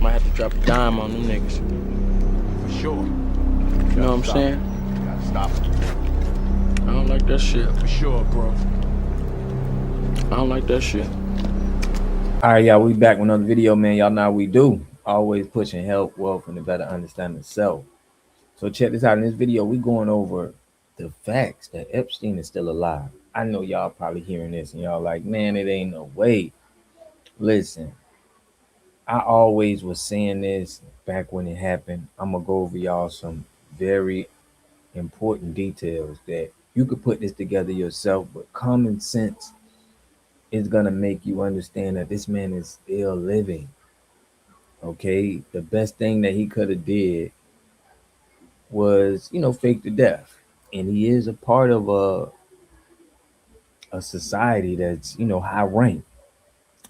Might have to drop a dime on them niggas. For sure. You know what I'm saying? You gotta stop it. I don't like that shit. For sure, bro. I don't like that shit. All right, y'all, we back with another video, man. Y'all know how we do. Always pushing health, wealth, and a better understanding of self. So check this out. In this video, we going over the facts that Epstein is still alive. I know y'all probably hearing this and y'all like, man, it ain't no way. Listen, I always was saying this back when it happened. I'm gonna go over y'all some very important details that you could put this together yourself, but common sense is gonna make you understand that this man is still living. Okay, the best thing that he could have did was, fake the death, and he is a part of a society that's high rank.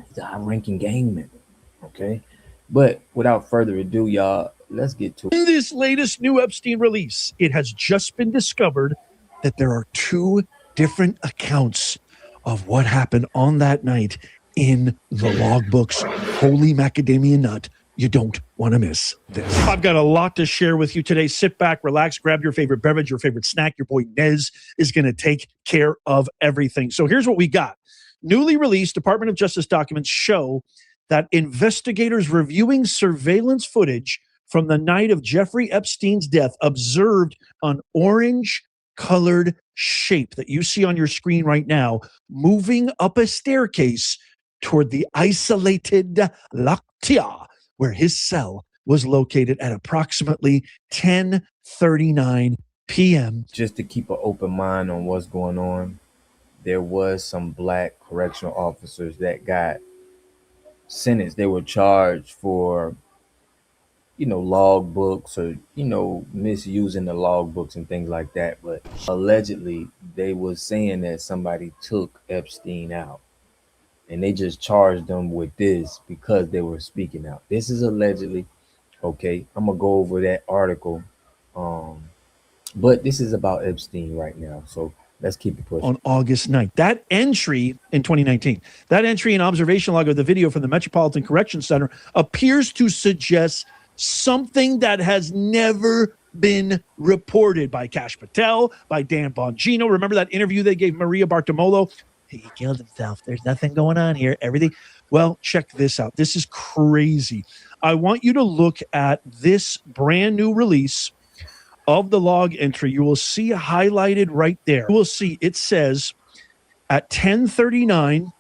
He's a high ranking gang member. Okay, but without further ado, y'all, let's get to it. In this latest new Epstein release, it has just been discovered that there are two different accounts of what happened on that night in the logbooks. Holy macadamia nut. You don't want to miss this. I've got a lot to share with you today. Sit back, relax, grab your favorite beverage, your favorite snack. Your boy Nez is going to take care of everything. So here's what we got. Newly released Department of Justice documents show that investigators reviewing surveillance footage from the night of Jeffrey Epstein's death observed an orange-colored shape that you see on your screen right now moving up a staircase toward the isolated Lactia, where his cell was located at approximately 10:39 p.m. Just to keep an open mind on what's going on, there was some black correctional officers that got sentenced. They were charged for, log books or, misusing the log books and things like that. But allegedly, they was saying that somebody took Epstein out. And they just charged them with this because they were speaking out. This is allegedly. Okay, I'm gonna go over that article. But this is about Epstein right now. So let's keep it pushing. On August 9th. That entry in 2019, that entry and observation log of the video from the Metropolitan Correction Center appears to suggest something that has never been reported by Kash Patel, by Dan Bongino. Remember that interview they gave Maria Bartiromo? He killed himself. There's nothing going on here. Everything. Well, check this out. This is crazy. I want you to look at this brand new release of the log entry. You will see highlighted right there. You will see it says at 10:39,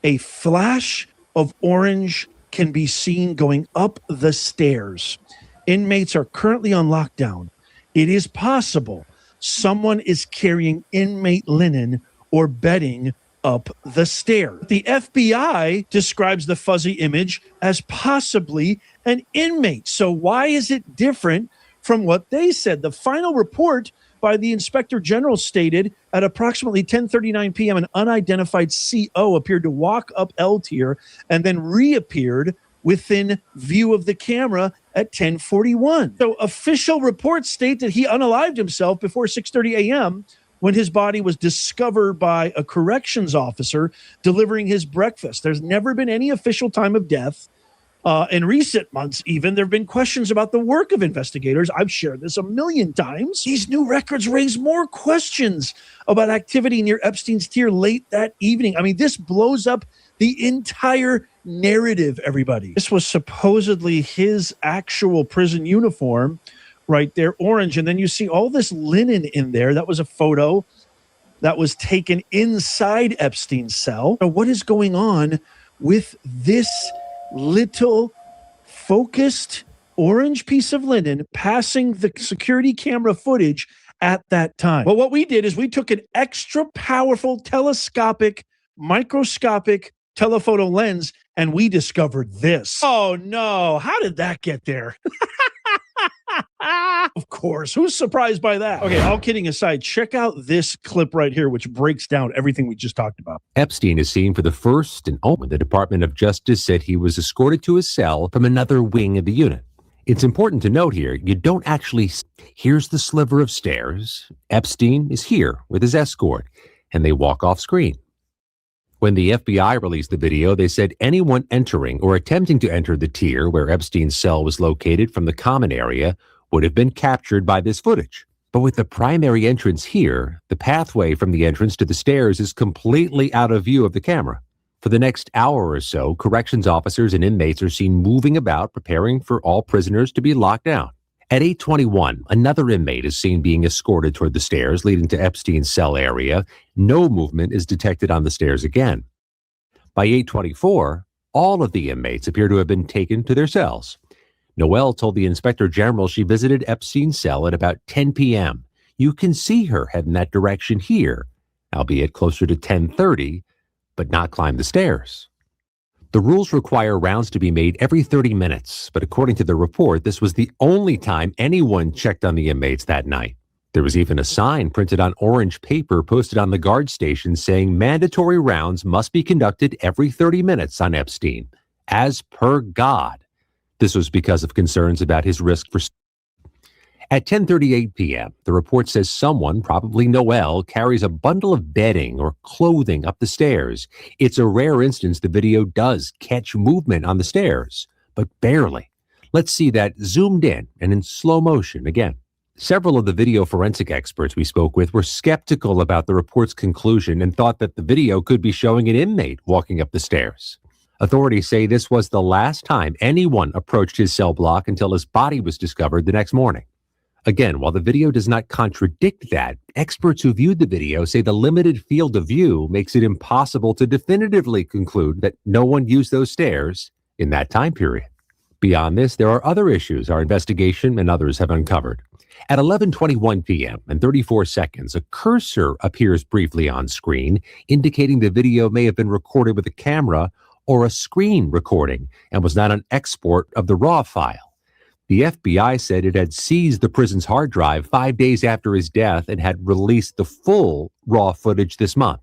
a flash of orange can be seen going up the stairs. Inmates are currently on lockdown. It is possible someone is carrying inmate linen or bedding up the stair. The FBI describes the fuzzy image as possibly an inmate. So why is it different from what they said? The final report by the Inspector General stated at approximately 10:39 p.m. an unidentified CO appeared to walk up L tier and then reappeared within view of the camera at 10:41. So official reports state that he unalived himself before 6:30 a.m. when his body was discovered by a corrections officer delivering his breakfast. There's never been any official time of death. In recent months, even, there have been questions about the work of investigators. I've shared this a million times. These new records raise more questions about activity near Epstein's tier late that evening. I mean, this blows up the entire narrative, everybody. This was supposedly his actual prison uniform right there, orange. And then you see all this linen in there. That was a photo that was taken inside Epstein's cell. So what is going on with this little focused orange piece of linen passing the security camera footage at that time? Well, what we did is we took an extra powerful telescopic, microscopic telephoto lens, and we discovered this. Oh no, how did that get there? Of course. Who's surprised by that? Okay, all kidding aside, check out this clip right here, which breaks down everything we just talked about. Epstein is seen for the first and only. The Department of Justice said he was escorted to his cell from another wing of the unit. It's important to note here, you don't actually. Here's the sliver of stairs. Epstein is here with his escort, and they walk off screen. When the FBI released the video, they said anyone entering or attempting to enter the tier where Epstein's cell was located from the common area would have been captured by this footage. But with the primary entrance here, the pathway from the entrance to the stairs is completely out of view of the camera. For the next hour or so, corrections officers and inmates are seen moving about, preparing for all prisoners to be locked down. At 8:21, another inmate is seen being escorted toward the stairs leading to Epstein's cell area. No movement is detected on the stairs again. By 8:24, all of the inmates appear to have been taken to their cells. Noelle told the inspector general she visited Epstein's cell at about 10 p.m. You can see her head in that direction here, albeit closer to 10:30, but not climb the stairs. The rules require rounds to be made every 30 minutes, but according to the report, this was the only time anyone checked on the inmates that night. There was even a sign printed on orange paper posted on the guard station saying mandatory rounds must be conducted every 30 minutes on Epstein, as per God. This was because of concerns about his risk for... At 10:38 p.m., the report says someone, probably Noelle, carries a bundle of bedding or clothing up the stairs. It's a rare instance the video does catch movement on the stairs, but barely. Let's see that zoomed in and in slow motion again. Several of the video forensic experts we spoke with were skeptical about the report's conclusion and thought that the video could be showing an inmate walking up the stairs. Authorities say this was the last time anyone approached his cell block until his body was discovered the next morning. Again, while the video does not contradict that, experts who viewed the video say the limited field of view makes it impossible to definitively conclude that no one used those stairs in that time period. Beyond this, there are other issues our investigation and others have uncovered. At 11:21 p.m. and 34 seconds, a cursor appears briefly on screen, indicating the video may have been recorded with a camera or a screen recording and was not an export of the raw file. The FBI said it had seized the prison's hard drive 5 days after his death and had released the full raw footage this month.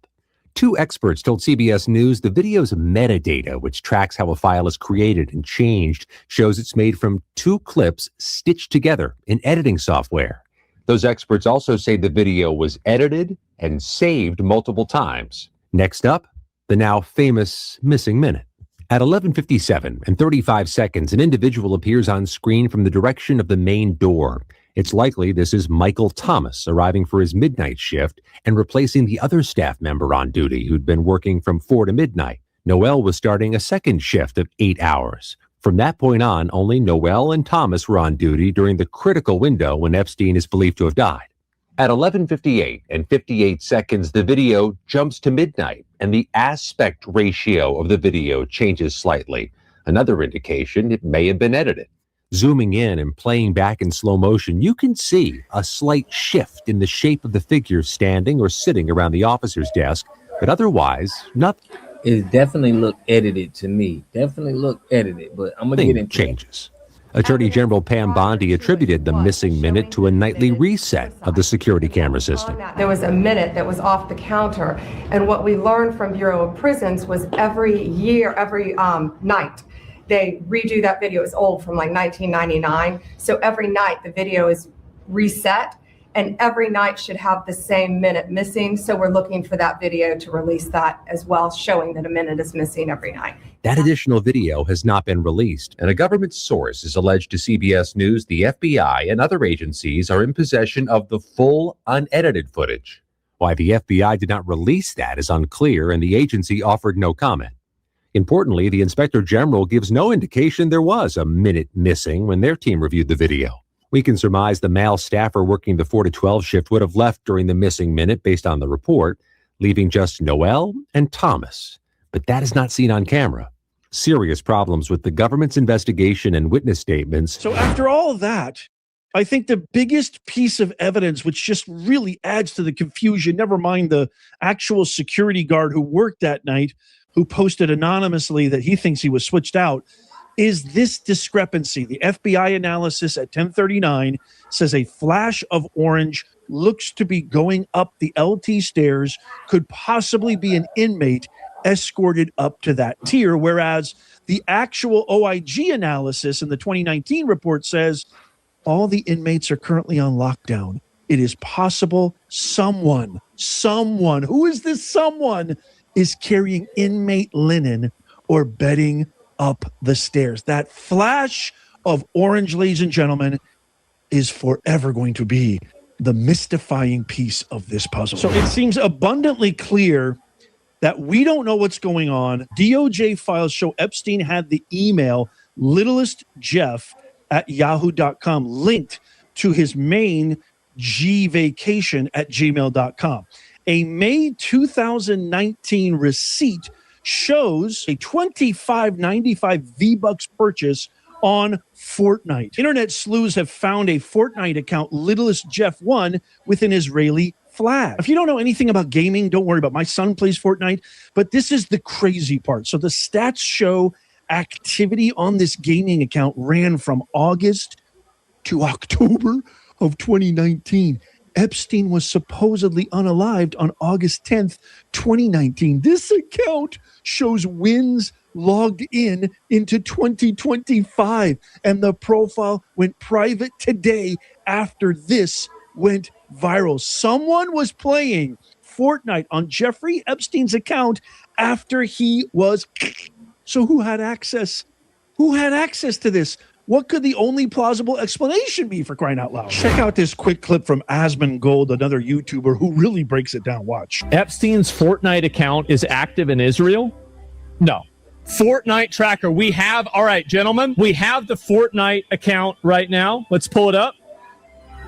Two experts told CBS News the video's metadata, which tracks how a file is created and changed, shows it's made from two clips stitched together in editing software. Those experts also say the video was edited and saved multiple times. Next up, the now famous missing minute. At 11:57 and 35 seconds, an individual appears on screen from the direction of the main door. It's likely this is Michael Thomas arriving for his midnight shift and replacing the other staff member on duty who'd been working from 4 to midnight. Noelle was starting a second shift of 8 hours. From that point on, only Noelle and Thomas were on duty during the critical window when Epstein is believed to have died. At 11:58 and 58 seconds, the video jumps to midnight, and the aspect ratio of the video changes slightly. Another indication it may have been edited. Zooming in and playing back in slow motion, you can see a slight shift in the shape of the figure standing or sitting around the officer's desk, but otherwise, nothing. It definitely looked edited to me. Definitely looked edited, but I'm gonna get into changes. Attorney General Pam Bondi attributed the missing minute to a nightly reset of the security camera system. There was a minute that was off the counter, and what we learned from Bureau of Prisons was every night, they redo that video. It's old, from like 1999. So every night the video is reset, and every night should have the same minute missing. So we're looking for that video to release that as well, showing that a minute is missing every night. That additional video has not been released, and a government source is alleged to CBS News the FBI and other agencies are in possession of the full, unedited footage. Why the FBI did not release that is unclear, and the agency offered no comment. Importantly, the Inspector General gives no indication there was a minute missing when their team reviewed the video. We can surmise the male staffer working the 4 to 12 shift would have left during the missing minute based on the report, leaving just Noelle and Thomas. But that is not seen on camera. Serious problems with the government's investigation and witness statements. So after all that, I think the biggest piece of evidence, which just really adds to the confusion, never mind the actual security guard who worked that night, who posted anonymously that he thinks he was switched out, is this discrepancy. The FBI analysis at 10:39 says a flash of orange looks to be going up the LT stairs, could possibly be an inmate escorted up to that tier, whereas the actual OIG analysis in the 2019 report says all the inmates are currently on lockdown. It is possible someone, who is this someone, is carrying inmate linen or bedding up the stairs. That flash of orange, ladies and gentlemen, is forever going to be the mystifying piece of this puzzle. So it seems abundantly clear that we don't know what's going on. DOJ files show Epstein had the email littlestjeff@yahoo.com linked to his main gvacation@gmail.com. A May 2019 receipt shows a $25.95 V-Bucks purchase on Fortnite. Internet sleuths have found a Fortnite account, Littlest Jeff 1, with an Israeli flag. If you don't know anything about gaming, don't worry about it. My son plays Fortnite, but this is the crazy part. So the stats show activity on this gaming account ran from August to October of 2019. Epstein was supposedly unalived on August 10th, 2019. This account shows wins logged into 2025, and the profile went private today after this went viral. Someone was playing Fortnite on Jeffrey Epstein's account after he was. So who had access? Who had access to this? What could the only plausible explanation be, for crying out loud? Check out this quick clip from Asmongold, another YouTuber who really breaks it down. Watch. Epstein's Fortnite account is active in Israel? No. Fortnite tracker. We have, all right, gentlemen, we have the Fortnite account right now. Let's pull it up.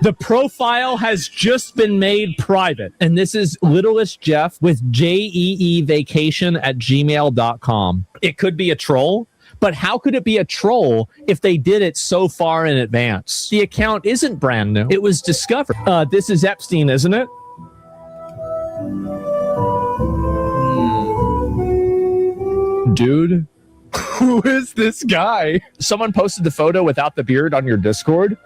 The profile has just been made private. And this is Littlest Jeff with jeevacation@gmail.com. It could be a troll. But how could it be a troll if they did it so far in advance? The account isn't brand new. It was discovered. This is Epstein, isn't it? Dude, who is this guy? Someone posted the photo without the beard on your Discord.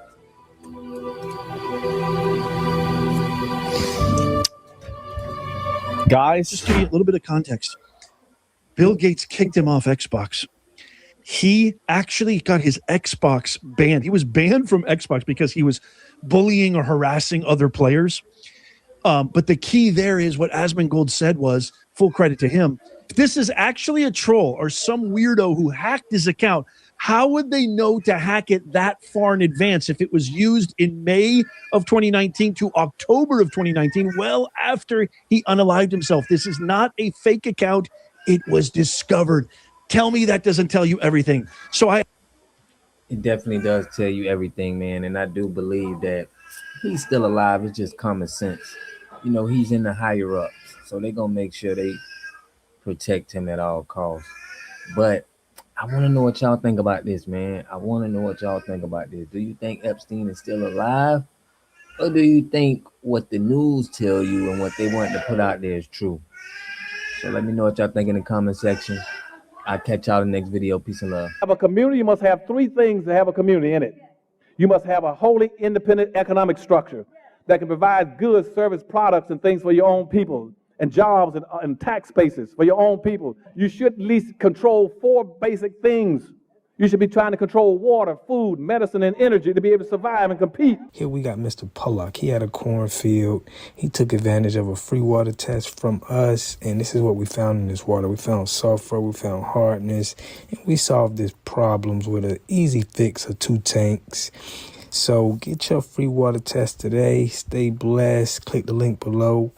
Guys, Just to give you a little bit of context, Bill Gates kicked him off Xbox. He actually got his Xbox banned. He was banned from Xbox because he was bullying or harassing other players. But the key there is what Asmongold said was, full credit to him, if this is actually a troll or some weirdo who hacked his account, how would they know to hack it that far in advance if it was used in May of 2019 to October of 2019, well after he unalived himself? This is not a fake account. It was discovered. Tell me that doesn't tell you everything. It definitely does tell you everything, man. And I do believe that he's still alive. It's just common sense. You know, he's in the higher ups, so they're going to make sure they protect him at all costs. But I want to know what y'all think about this, man. I want to know what y'all think about this. Do you think Epstein is still alive? Or do you think what the news tell you and what they want to put out there is true? So let me know what y'all think in the comment section. I'll catch y'all in the next video. Peace and love. Have a community, you must have three things to have a community in it. You must have a wholly independent economic structure that can provide goods, service, products, and things for your own people, and jobs and tax bases for your own people. You should at least control four basic things. You should be trying to control water, food, medicine, and energy to be able to survive and compete. Here we got Mr. Pollock. He had a cornfield. He took advantage of a free water test from us, and this is what we found in this water. We found sulfur, we found hardness, and we solved these problems with an easy fix of 2 tanks. So get your free water test today. Stay blessed. Click the link below.